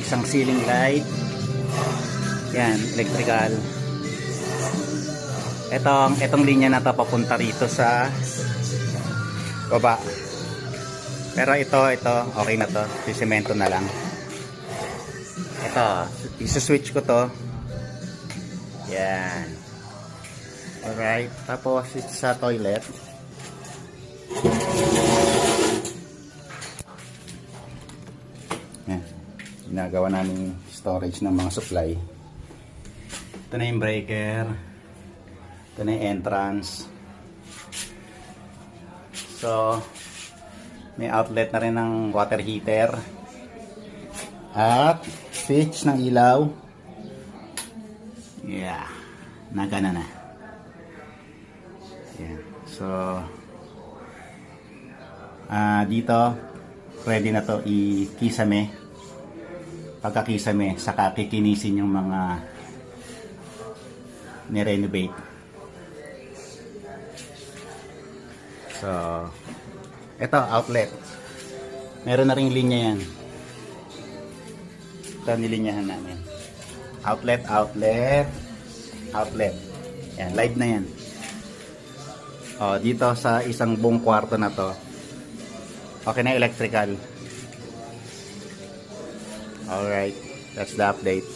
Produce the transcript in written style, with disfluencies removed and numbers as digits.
isang ceiling light. Yan, electrical. Etong linya na to papunta rito sa baba. Pero ito okay na to. Sisemento na lang. Ito, isuswitch ko to. Yan. Alright, tapos ito sa toilet. Yan. Ginagawa namin storage ng mga supply. Ito na yung breaker. Ito na yung entrance. So, may outlet na rin ng water heater. At switch ng ilaw. Yeah. Nagana na. Yeah. So, dito, pwede na to i-kisame. Pagka-kisame, saka kikinisin yung mga ni-renovate. So, ito, outlet. Meron na ring linya yan. Ito, nilinyahan namin. Outlet. Yan, live na yan. O, dito sa isang buong kwarto na to, okay na electrical. Alright, that's the update.